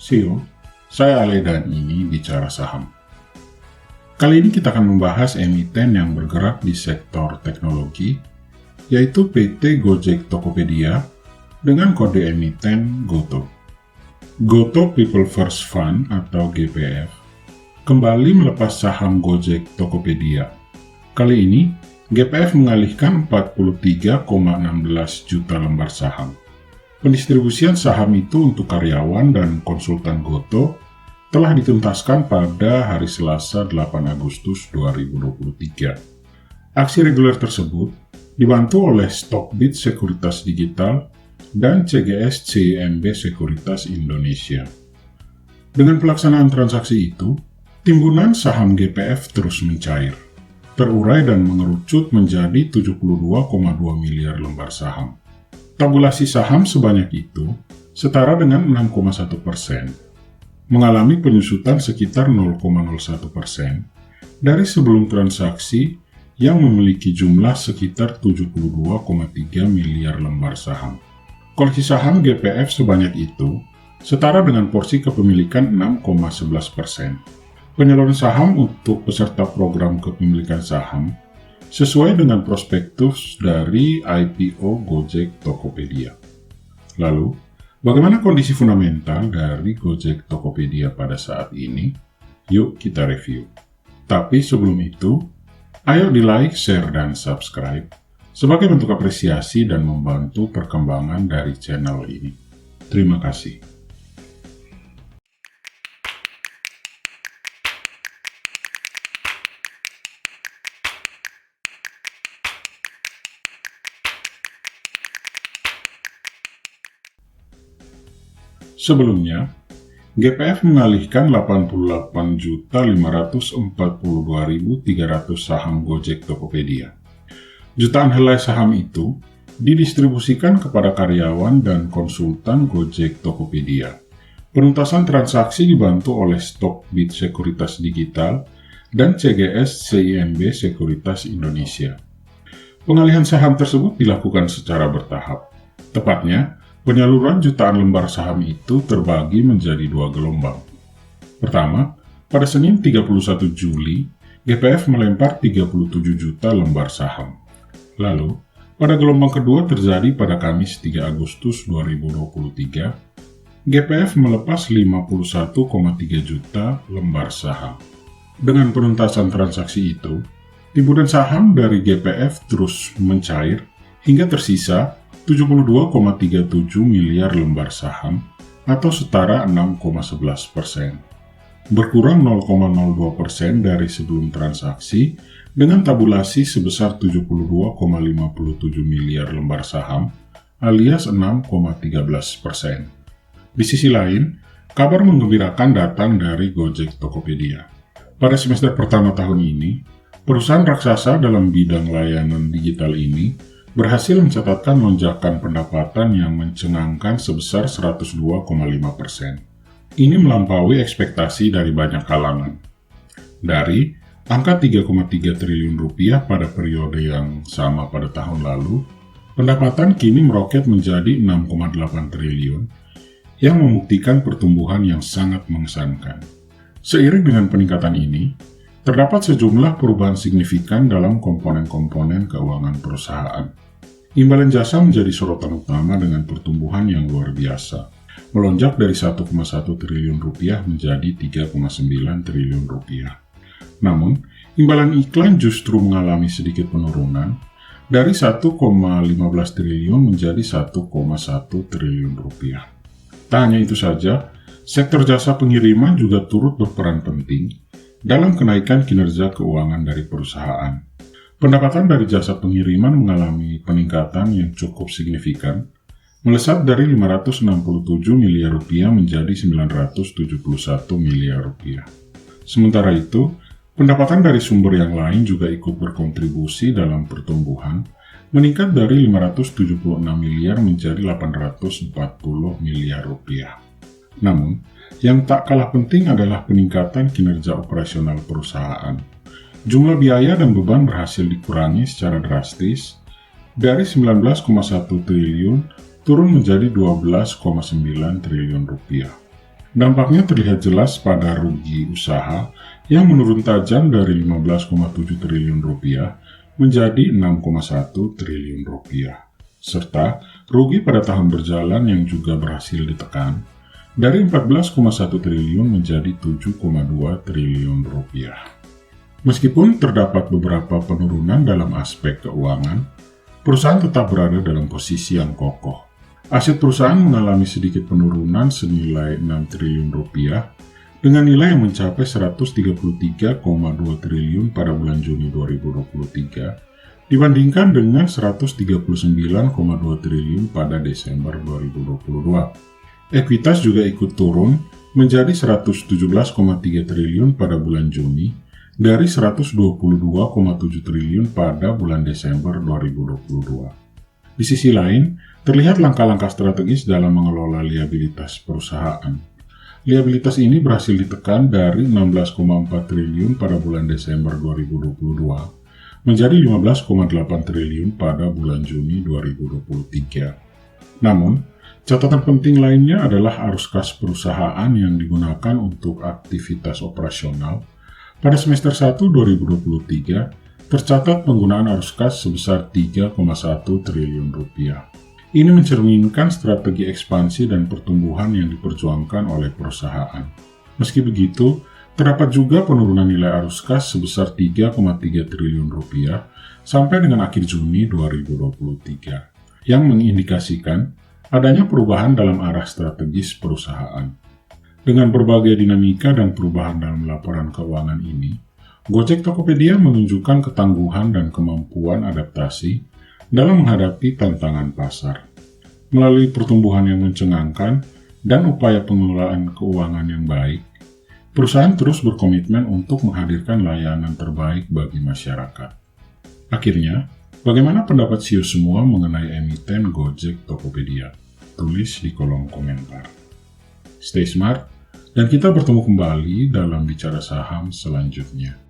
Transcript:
CEO, saya Ale dan ini Bicara Saham. Kali ini kita akan membahas emiten yang bergerak di sektor teknologi, yaitu PT Gojek Tokopedia dengan kode emiten GOTO. GOTO People First Fund atau GPF kembali melepas saham Gojek Tokopedia. Kali ini, GPF mengalihkan 43,16 juta lembar saham. Pendistribusian saham itu untuk karyawan dan konsultan GOTO telah dituntaskan pada hari Selasa 8 Agustus 2023. Aksi reguler tersebut dibantu oleh Stockbit Sekuritas Digital dan CGS CIMB Sekuritas Indonesia. Dengan pelaksanaan transaksi itu, timbunan saham GPF terus mencair, terurai dan mengerucut menjadi 72,2 miliar lembar saham. Tabulasi saham sebanyak itu setara dengan 6,1%, mengalami penyusutan sekitar 0,01% dari sebelum transaksi yang memiliki jumlah sekitar 72,3 miliar lembar saham. Koleksi saham GPF sebanyak itu setara dengan porsi kepemilikan 6,11%. Penyaluran saham untuk peserta program kepemilikan saham sesuai dengan prospektus dari IPO Gojek Tokopedia. Lalu, bagaimana kondisi fundamental dari Gojek Tokopedia pada saat ini? Yuk kita review. Tapi sebelum itu, ayo di like, share, dan subscribe sebagai bentuk apresiasi dan membantu perkembangan dari channel ini. Terima kasih. Sebelumnya, GPF mengalihkan 88.542.300 saham Gojek Tokopedia. Jutaan helai saham itu didistribusikan kepada karyawan dan konsultan Gojek Tokopedia. Penuntasan transaksi dibantu oleh Stockbit Sekuritas Digital dan CGS CIMB Sekuritas Indonesia. Pengalihan saham tersebut dilakukan secara bertahap. Tepatnya, penyaluran jutaan lembar saham itu terbagi menjadi dua gelombang. Pertama, pada Senin 31 Juli, GPF melempar 37 juta lembar saham. Lalu, pada gelombang kedua terjadi pada Kamis 3 Agustus 2023, GPF melepas 51,3 juta lembar saham. Dengan penuntasan transaksi itu, timbunan saham dari GPF terus mencair hingga tersisa 72,37 miliar lembar saham atau setara 6,11%. Berkurang 0,02% dari sebelum transaksi dengan tabulasi sebesar 72,57 miliar lembar saham alias 6,13%. Di sisi lain, kabar menggembirakan datang dari Gojek Tokopedia. Pada semester pertama tahun ini, perusahaan raksasa dalam bidang layanan digital ini berhasil mencatatkan lonjakan pendapatan yang mencengangkan sebesar 102,5%. Ini melampaui ekspektasi dari banyak kalangan. Dari angka 3,3 triliun rupiah pada periode yang sama pada tahun lalu, pendapatan kini meroket menjadi 6,8 triliun, yang membuktikan pertumbuhan yang sangat mengesankan. Seiring dengan peningkatan ini, terdapat sejumlah perubahan signifikan dalam komponen-komponen keuangan perusahaan. Imbalan jasa menjadi sorotan utama dengan pertumbuhan yang luar biasa, melonjak dari 1,1 triliun rupiah menjadi 3,9 triliun rupiah. Namun, imbalan iklan justru mengalami sedikit penurunan dari 1,15 triliun menjadi 1,1 triliun rupiah. Tak hanya itu saja, sektor jasa pengiriman juga turut berperan penting dalam kenaikan kinerja keuangan dari perusahaan. Pendapatan dari jasa pengiriman mengalami peningkatan yang cukup signifikan, melesat dari 567 miliar rupiah menjadi 971 miliar rupiah. Sementara itu, pendapatan dari sumber yang lain juga ikut berkontribusi dalam pertumbuhan, meningkat dari 576 miliar menjadi 840 miliar rupiah. Namun, yang tak kalah penting adalah peningkatan kinerja operasional perusahaan. Jumlah biaya dan beban berhasil dikurangi secara drastis dari 19,1 triliun turun menjadi 12,9 triliun rupiah. Dampaknya terlihat jelas pada rugi usaha yang menurun tajam dari 15,7 triliun rupiah menjadi 6,1 triliun rupiah, serta rugi pada tahun berjalan yang juga berhasil ditekan dari 14,1 triliun menjadi 7,2 triliun rupiah. Meskipun terdapat beberapa penurunan dalam aspek keuangan, perusahaan tetap berada dalam posisi yang kokoh. Aset perusahaan mengalami sedikit penurunan senilai 6 triliun rupiah dengan nilai yang mencapai 133,2 triliun pada bulan Juni 2023 dibandingkan dengan 139,2 triliun pada Desember 2022. Ekuitas juga ikut turun menjadi 117,3 triliun pada bulan Juni dari 122,7 triliun pada bulan Desember 2022. Di sisi lain, terlihat langkah-langkah strategis dalam mengelola liabilitas perusahaan. Liabilitas ini berhasil ditekan dari 16,4 triliun pada bulan Desember 2022 menjadi 15,8 triliun pada bulan Juni 2023. Namun, catatan penting lainnya adalah arus kas perusahaan yang digunakan untuk aktivitas operasional. Pada semester 1 2023, tercatat penggunaan arus kas sebesar 3,1 triliun rupiah. Ini mencerminkan strategi ekspansi dan pertumbuhan yang diperjuangkan oleh perusahaan. Meski begitu, terdapat juga penurunan nilai arus kas sebesar 3,3 triliun rupiah sampai dengan akhir Juni 2023, yang mengindikasikan adanya perubahan dalam arah strategis perusahaan. Dengan berbagai dinamika dan perubahan dalam laporan keuangan ini, Gojek Tokopedia menunjukkan ketangguhan dan kemampuan adaptasi dalam menghadapi tantangan pasar. Melalui pertumbuhan yang mencengangkan dan upaya pengelolaan keuangan yang baik, perusahaan terus berkomitmen untuk menghadirkan layanan terbaik bagi masyarakat. Akhirnya, bagaimana pendapat CEO semua mengenai emiten Gojek Tokopedia? Tulis di kolom komentar. Stay smart, dan kita bertemu kembali dalam Bicara Saham selanjutnya.